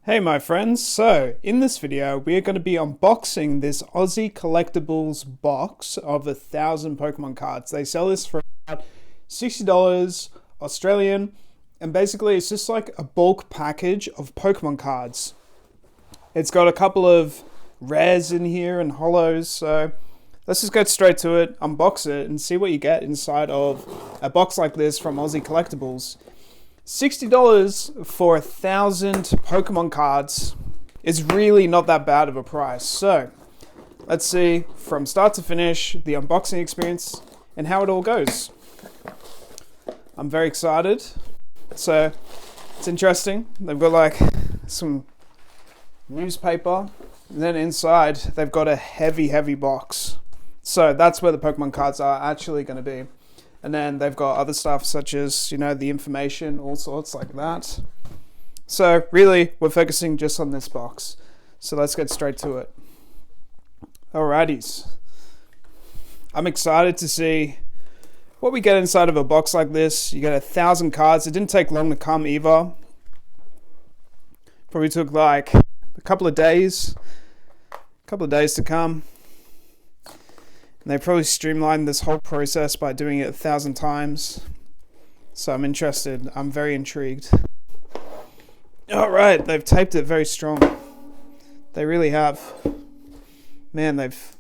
Hey my friends, so in this video we are going to be unboxing this Aussie Collectibles box of 1,000 Pokemon cards. They sell this for about $60 Australian, and basically it's just like a bulk package of Pokemon cards. It's got a couple of rares in here and holos, so let's just get straight to it, unbox it and see what you get inside of a box like this from Aussie Collectibles. $60 for 1,000 Pokemon cards is really not that bad of a price. So let's see from start to finish the unboxing experience and how it all goes. I'm very excited. So it's interesting. They've got like some newspaper, and then inside they've got a heavy box. So that's where the Pokemon cards are actually going to be. And then they've got other stuff such as, the information, all sorts like that. So really, we're focusing just on this box. So let's get straight to it. Alrighties. I'm excited to see what we get inside of a box like this. You get 1,000 cards. It didn't take long to come either. Probably took like a couple of days to come. And they probably streamlined this whole process by doing it 1,000 times. So I'm interested. I'm very intrigued. Alright, they've taped it very strong. They really have. Man, they've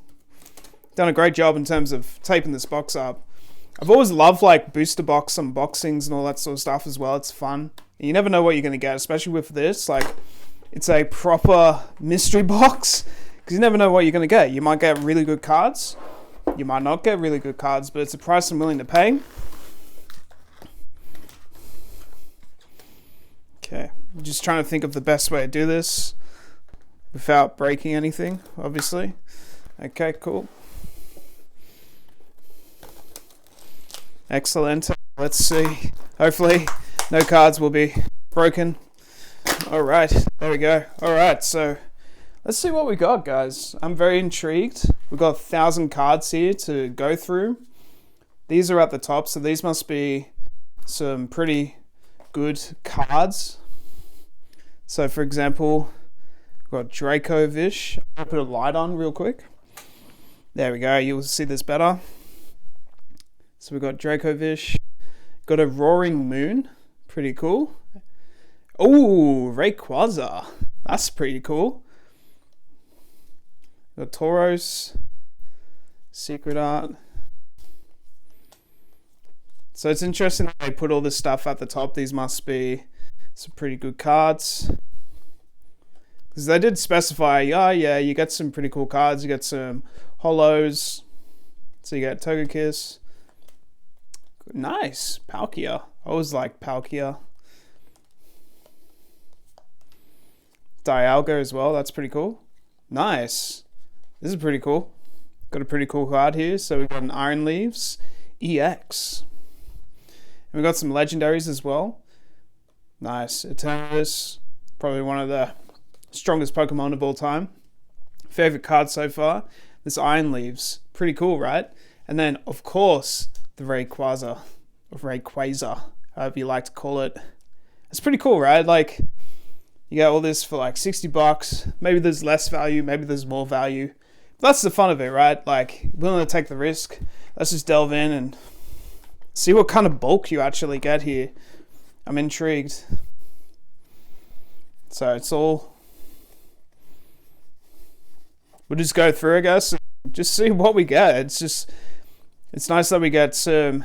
done a great job in terms of taping this box up. I've always loved like booster box unboxings and all that sort of stuff as well. It's fun. And you never know what you're going to get, especially with this. Like, it's a proper mystery box. Because you never know what you're going to get. You might get really good cards. You might not get really good cards, but it's a price I'm willing to pay. Okay, I'm just trying to think of the best way to do this without breaking anything, obviously. Okay, cool. Excellent. Let's see. Hopefully, no cards will be broken. Alright, there we go. Alright, so let's see what we got, guys. I'm very intrigued. We've got 1,000 cards here to go through. These are at the top, so these must be some pretty good cards. So, for example, we've got Dracovish. I'll put a light on real quick. There we go. You'll see this better. So we've got Dracovish. Got a Roaring Moon. Pretty cool. Oh, Rayquaza. That's pretty cool. Got Tauros, Secret Art. So it's interesting that they put all this stuff at the top. These must be some pretty good cards. Because they did specify, yeah, you get some pretty cool cards. You get some holos. So you get Togekiss. Nice. Palkia. I always like Palkia. Dialga as well. That's pretty cool. Nice. This is pretty cool. Got a pretty cool card here. So we've got an Iron Leaves EX. And we've got some legendaries as well. Nice. Eternatus. Probably one of the strongest Pokemon of all time. Favorite card so far. This Iron Leaves. Pretty cool, right? And then, of course, the Rayquaza. Or Rayquaza. However you like to call it. It's pretty cool, right? Like, you get all this for like $60. Maybe there's less value. Maybe there's more value. That's the fun of it, right? Like, willing to take the risk. Let's just delve in and see what kind of bulk you actually get here. I'm intrigued. So it's all... We'll just go through, I guess, and just see what we get. It's nice that we get some,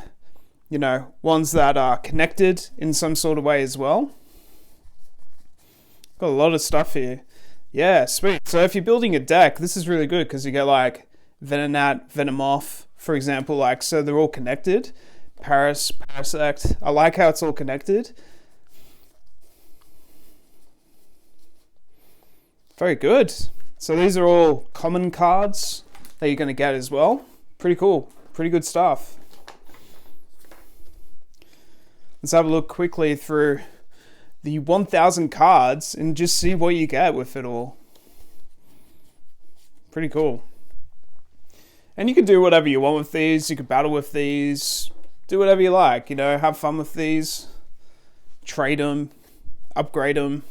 ones that are connected in some sort of way as well. Got a lot of stuff here. Yeah, sweet. So if you're building a deck, this is really good because you get like Venonat, Venomoth, for example. Like, so they're all connected. Parasect. I like how it's all connected. Very good. So these are all common cards that you're going to get as well. Pretty cool. Pretty good stuff. Let's have a look quickly through the 1,000 cards and just see what you get with it all. Pretty cool. And you can do whatever you want with these. You can battle with these. Do whatever you like. Have fun with these. Trade them. Upgrade them.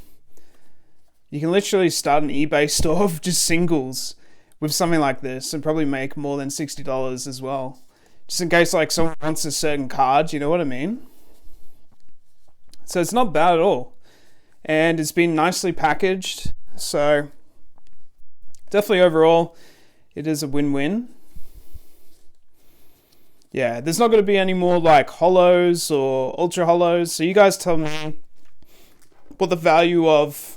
You can literally start an eBay store of just singles with something like this and probably make more than $60 as well. Just in case like someone wants a certain card, you know what I mean? So it's not bad at all. And it's been nicely packaged. So definitely overall, it is a win-win. Yeah, there's not going to be any more like holos or ultra holos. So you guys tell me what the value of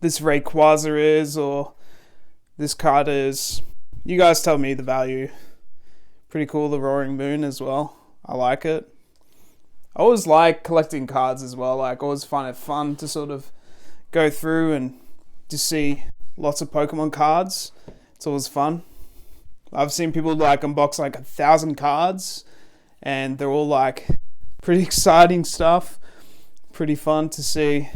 this Rayquaza is or this card is. You guys tell me the value. Pretty cool, the Roaring Moon as well. I like it. I always like collecting cards as well. Like, always find it fun to sort of go through and just see lots of Pokemon cards. It's always fun. I've seen people like unbox like 1,000 cards, and they're all like pretty exciting stuff. Pretty fun to see.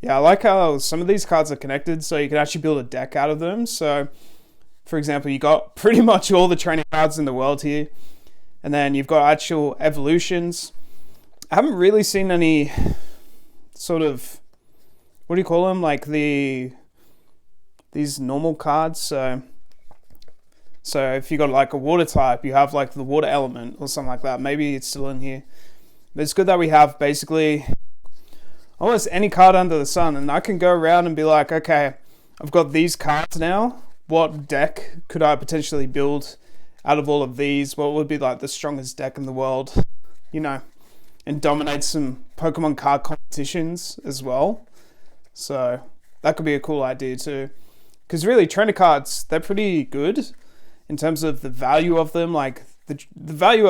Yeah, I like how some of these cards are connected, so you can actually build a deck out of them. So, for example, you got pretty much all the training cards in the world here. And then you've got actual evolutions. I haven't really seen any sort of, what do you call them? Like these normal cards. So if you got like a water type, you have like the water element or something like that. Maybe it's still in here. But it's good that we have basically almost any card under the sun. And I can go around and be like, okay, I've got these cards now. What deck could I potentially build out of all of these? What would be like the strongest deck in the world, you know, and dominate some Pokemon card competitions as well. So that could be a cool idea too. Because really, trainer cards, they're pretty good in terms of the value of them. Like the value